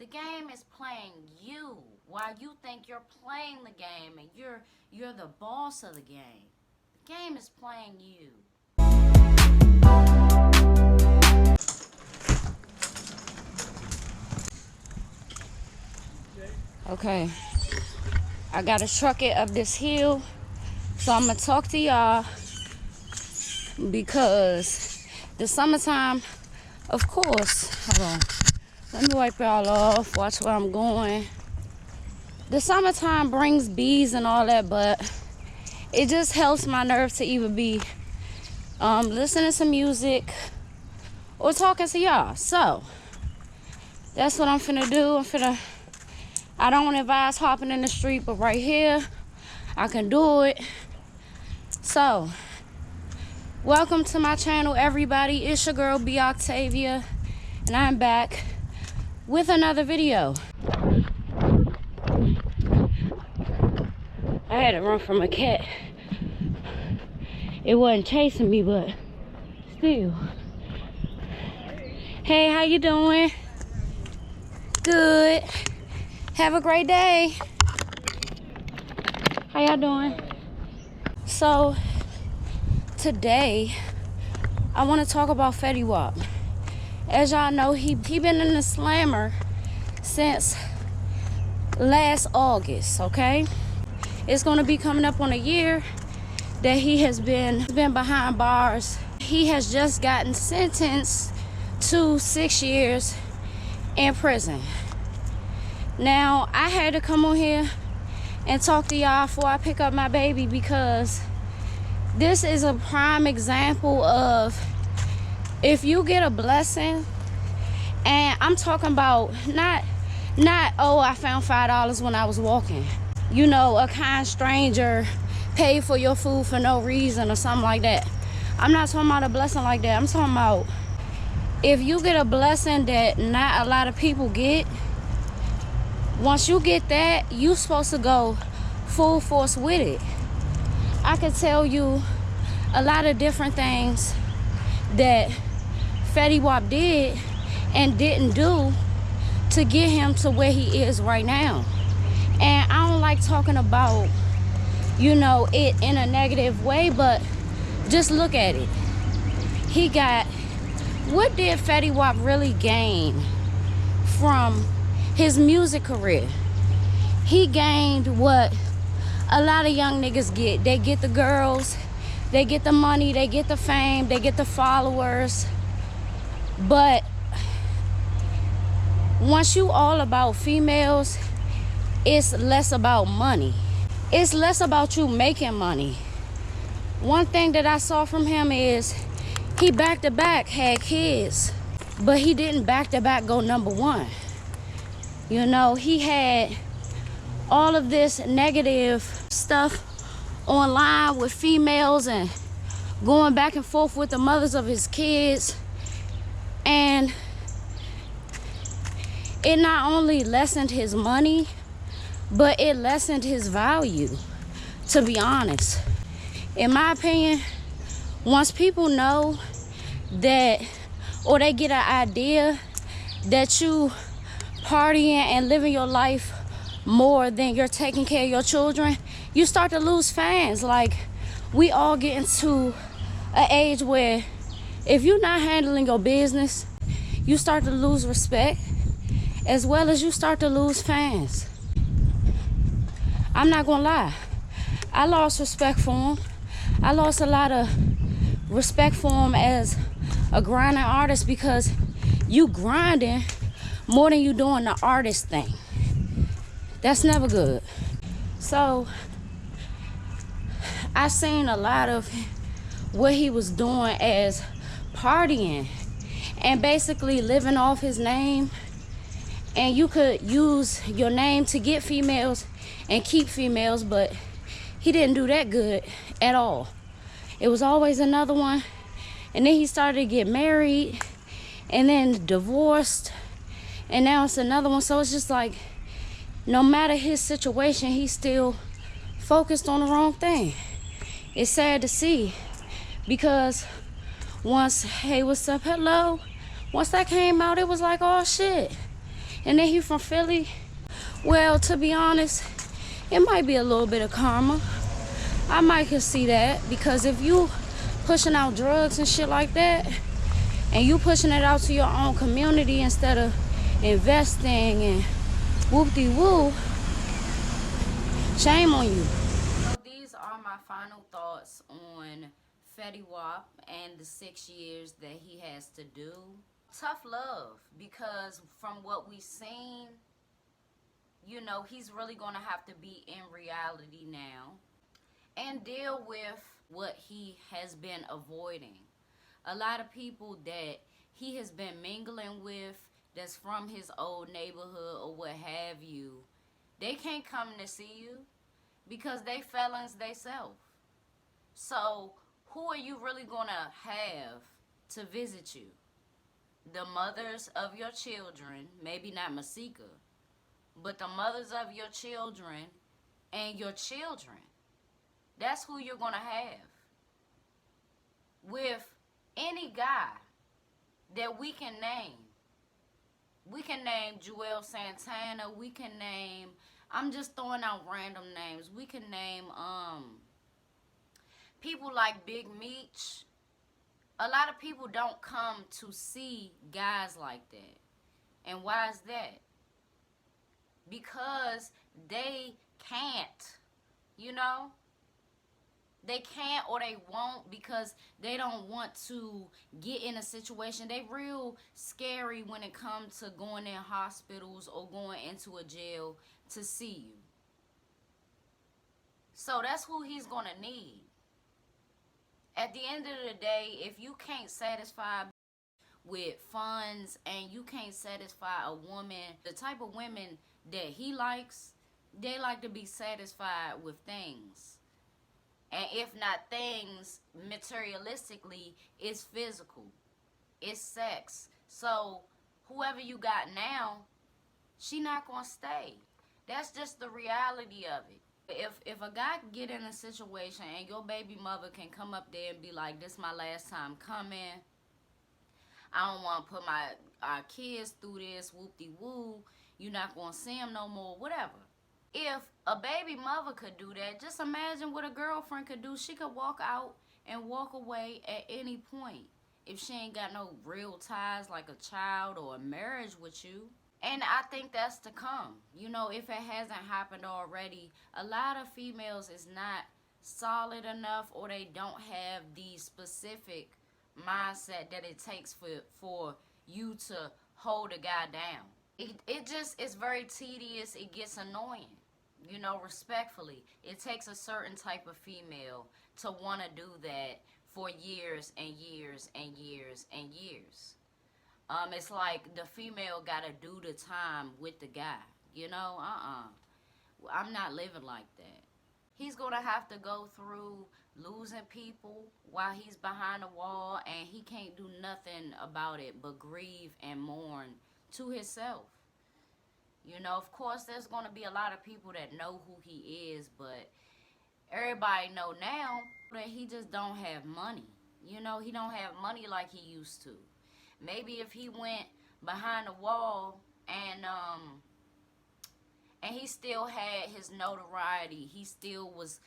The game is playing you while you think you're playing the game and you're the boss of the game. The game is playing you. Okay, I gotta truck it up this hill, so I'm gonna talk to y'all because the summertime, of course, hold on, let me wipe y'all off, watch where I'm going. The summertime brings bees and all that, but it just helps my nerves to either be listening to music or talking to y'all. So that's what I'm finna do. I don't advise hopping in the street, but right here I can do it. So welcome to my channel, everybody. It's your girl B Octavia, and I'm back with another video. I had to run from a cat. It wasn't chasing me, but still. Hey, how you doing? Good. Have a great day. How y'all doing? So today I want to talk about Fetty Wap. As y'all know, he been in the slammer since last August, okay? It's gonna be coming up on a year that he has been behind bars. He has just gotten sentenced to 6 years in prison. Now, I had to come on here and talk to y'all before I pick up my baby, because this is a prime example of if you get a blessing, and I'm talking about not oh, I found $5 when I was walking. You know, a kind stranger paid for your food for no reason or something like that. I'm not talking about a blessing like that. I'm talking about if you get a blessing that not a lot of people get. Once you get that, you supposed to go full force with it. I could tell you a lot of different things that Fetty Wap did and didn't do to get him to where he is right now. And I don't like talking about, you know, it in a negative way, but just look at it. He got, what did Fetty Wap really gain from his music career? He gained what a lot of young niggas get. They get the girls, they get the money, they get the fame, they get the followers. But once you all about females, it's less about money. It's less about you making money. One thing that I saw from him is he back-to-back had kids, but he didn't back-to-back go #1. You know, he had all of this negative stuff online with females and going back and forth with the mothers of his kids. And it not only lessened his money, but it lessened his value, to be honest. In my opinion, once people know that, or they get an idea that you partying and living your life more than you're taking care of your children, you start to lose fans. Like, we all get into an age where if you're not handling your business, you start to lose respect, as well as you start to lose fans. I'm not gonna lie, I lost respect for him. I lost a lot of respect for him as a grinding artist, because you grinding more than you doing the artist thing. That's never good. So I seen a lot of what he was doing as partying and basically living off his name. And you could use your name to get females and keep females, but he didn't do that good at all. It was always another one, and then he started to get married and then divorced, and now it's another one. So it's just like, no matter his situation, he's still focused on the wrong thing. It's sad to see, because once Hey What's Up, Hello, once that came out, it was like, oh shit, And then he from Philly. Well, to be honest, it might be a little bit of karma. I might could see that, because if you pushing out drugs and shit like that, and you pushing it out to your own community instead of investing and whoop-de-woo, shame on you. So these are my final thoughts on Fetty Wap and the 6 years that he has to do. Tough love, because from what we've seen, you know, he's really going to have to be in reality now and deal with what he has been avoiding. A lot of people that he has been mingling with that's from his old neighborhood or what have you, they can't come to see you because they felons theyself. So who are you really going to have to visit you? The mothers of your children, maybe not Masika, but the mothers of your children and your children. That's who you're going to have. With any guy that we can name. We can name Joel Santana. We can name, I'm just throwing out random names. We can name people like Big Meech. A lot of people don't come to see guys like that. And why is that? Because they can't, you know? They can't or they won't because they don't want to get in a situation. They real scary when it comes to going in hospitals or going into a jail to see you. So that's who he's going to need. At the end of the day, if you can't satisfy with funds and you can't satisfy a woman, the type of women that he likes, they like to be satisfied with things. And if not things, materialistically, it's physical. It's sex. So whoever you got now, she not going to stay. That's just the reality of it. If a guy get in a situation and your baby mother can come up there and be like, this my last time coming, I don't want to put our kids through this, whoop-de-woo, you're not going to see them no more, whatever. If a baby mother could do that, just imagine what a girlfriend could do. She could walk out and walk away at any point if she ain't got no real ties like a child or a marriage with you. And I think that's to come. You know, if it hasn't happened already, a lot of females is not solid enough or they don't have the specific mindset that it takes for you to hold a guy down. It just is very tedious. It gets annoying. You know, respectfully, it takes a certain type of female to want to do that for years and years and years and years. It's like the female got to do the time with the guy. You know, I'm not living like that. He's going to have to go through losing people while he's behind the wall, and he can't do nothing about it but grieve and mourn to himself. You know, of course, there's going to be a lot of people that know who he is, but everybody know now that he just don't have money. You know, he don't have money like he used to. Maybe if he went behind the wall and he still had his notoriety, he still was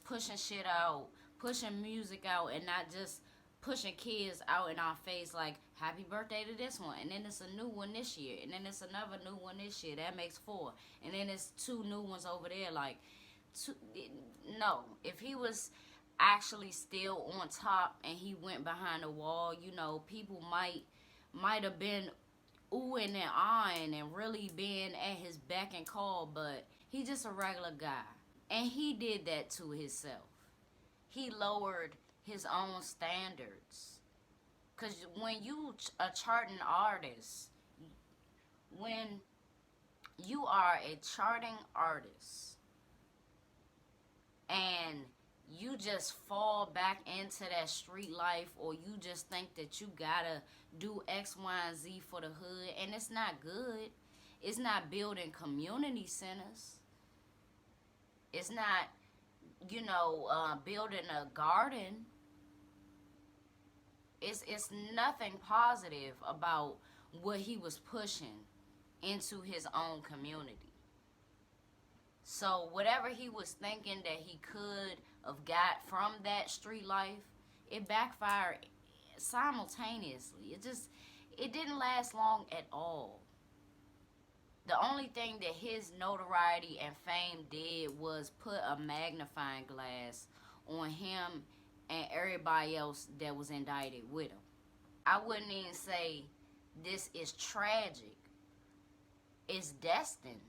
pushing shit out, pushing music out, and not just pushing kids out in our face like, happy birthday to this one, and then it's a new one this year, and then it's another new one this year. That makes 4, and then it's 2 new ones over there. Like, no, if he was actually still on top and he went behind the wall, you know, people might have been oohing and ahhing and really being at his beck and call, but he just a regular guy, and he did that to himself. He lowered his own standards. Because when you a charting artist, when you are a charting artist and you just fall back into that street life, or you just think that you gotta do X, Y, and Z for the hood, and it's not good. It's not building community centers. It's not, you know, building a garden. It's nothing positive about what he was pushing. into his own community. So whatever he was thinking that he could have got from that street life, it backfired simultaneously. It didn't last long at all. The only thing that his notoriety and fame did was put a magnifying glass on him and everybody else that was indicted with him. I wouldn't even say this is tragic. It's destined,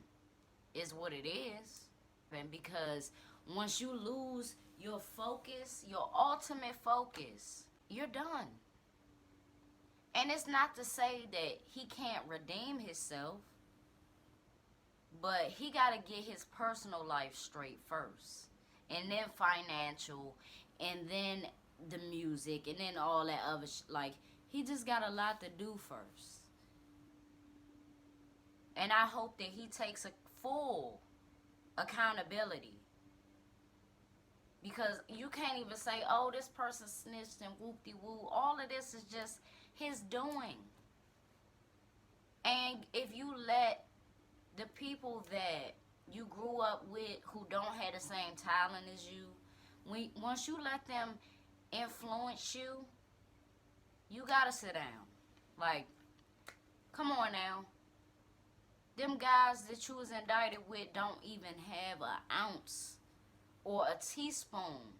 is what it is. And because once you lose your focus, your ultimate focus, you're done. And it's not to say that he can't redeem himself, but he got to get his personal life straight first, and then financial, and then the music, and then all that other like, he just got a lot to do first. And I hope that he takes a full accountability, because you can't even say, oh, this person snitched and whoop-de-woo. All of this is just his doing. And if you let the people that you grew up with who don't have the same talent as you, once you let them influence you, you gotta sit down. Like, come on now. Them guys that you was indicted with don't even have an ounce or a teaspoon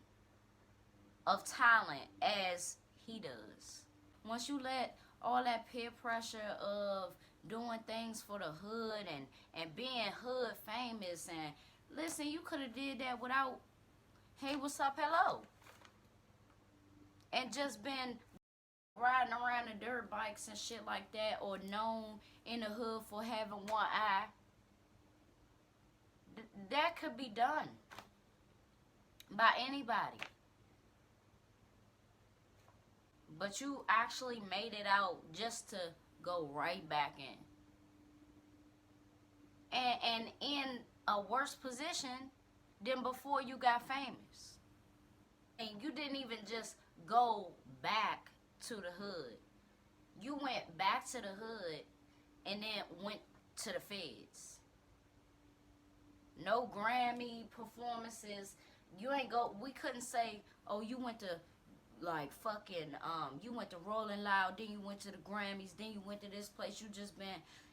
of talent as he does. Once you let all that peer pressure of doing things for the hood and being hood famous, and listen, you could have did that without, hey, what's up, hello, and just been riding around the dirt bikes and shit like that, or known in the hood for having one eye. That could be done by anybody. But you actually made it out just to go right back in. And in a worse position than before you got famous. And you didn't even just go back to the hood. You went back to the hood and then went to the feds. No Grammy performances. You ain't go, we couldn't say, oh, you went to like fucking, you went to Rolling Loud, then you went to the Grammys, then you went to this place. You just been,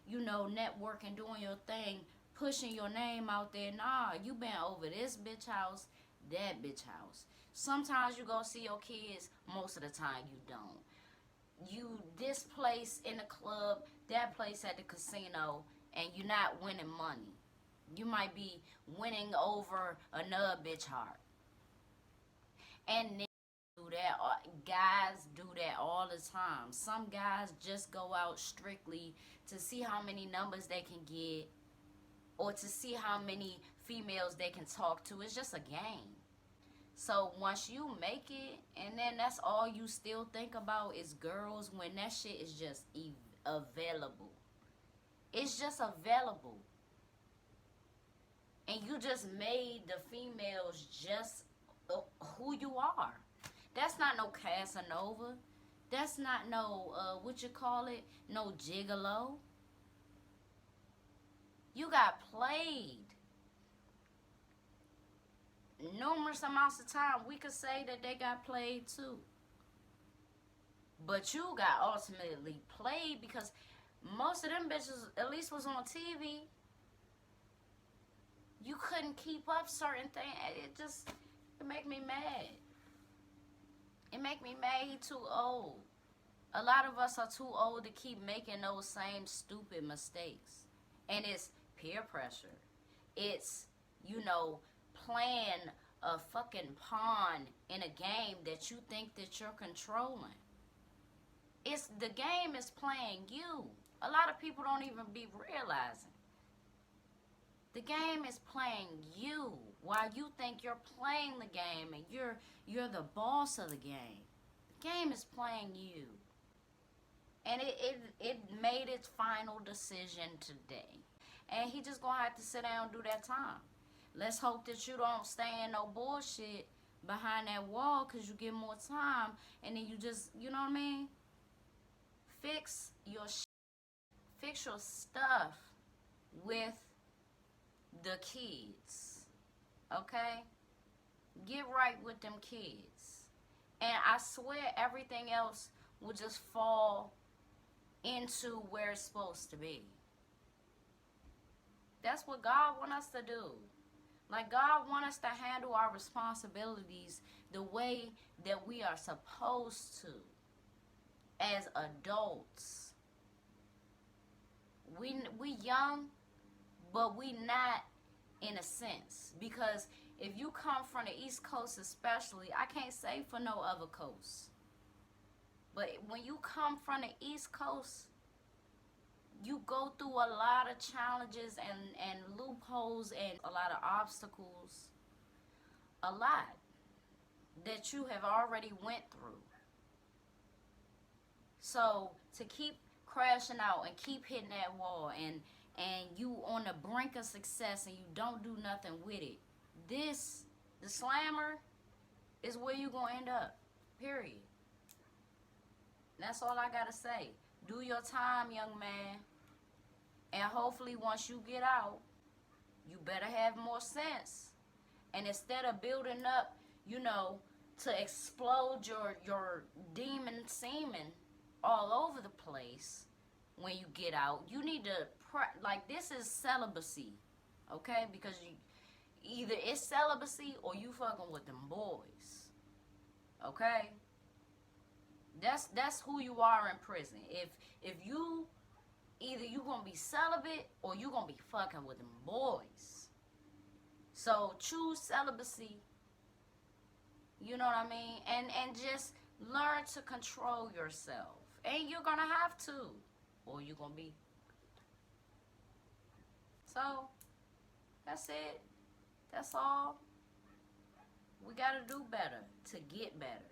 you know, networking, doing your thing, pushing your name out there. Nah, you been over this bitch house, that bitch house. Sometimes you go see your kids, most of the time you don't. You, this place in the club, that place at the casino, and you're not winning money. You might be winning over another bitch heart. And niggas do that. Guys do that all the time. Some guys just go out strictly to see how many numbers they can get, or to see how many females they can talk to. It's just a game. So once you make it, and then that's all you still think about is girls, when that shit is just available. It's just available. And you just made the females just who you are. That's not no Casanova. That's not no, what you call it, no gigolo. You got played. Numerous amounts of time. We could say that they got played too. But you got ultimately played because most of them bitches at least was on TV. You couldn't keep up certain things. It make me mad. It make me mad. He too old. A lot of us are too old to keep making those same stupid mistakes. And it's peer pressure. It's, you know, playing a fucking pawn in a game that you think that you're controlling. It's, the game is playing you. A lot of people don't even be realizing. The game is playing you while you think you're playing the game and you're the boss of the game. The game is playing you. And it made its final decision today. And he just gonna have to sit down and do that time. Let's hope that you don't stay in no bullshit behind that wall, because you get more time and then you just, you know what I mean? Fix your shit. Fix your stuff with the kids. Okay? Get right with them kids. And I swear everything else will just fall into where it's supposed to be. That's what God wants us to do. Like, God wants us to handle our responsibilities the way that we are supposed to as adults. We young, but we not in a sense. Because if you come from the East Coast especially, I can't say for no other coast. But when you come from the East Coast, you go through a lot of challenges and loopholes and a lot of obstacles. A lot that you have already went through. So to keep crashing out and keep hitting that wall and you on the brink of success and you don't do nothing with it, the slammer is where you gonna end up. Period. That's all I gotta say. Do your time, young man. And hopefully once you get out, you better have more sense. And instead of building up, to explode your demon semen all over the place when you get out, you need to, this is celibacy, okay? Because either it's celibacy or you fucking with them boys, okay? That's who you are in prison. If you, either you gonna be celibate or you gonna be fucking with them boys. So choose celibacy. You know what I mean? And just learn to control yourself. And you're gonna have to, or you're gonna be. So that's it. That's all. We gotta do better to get better.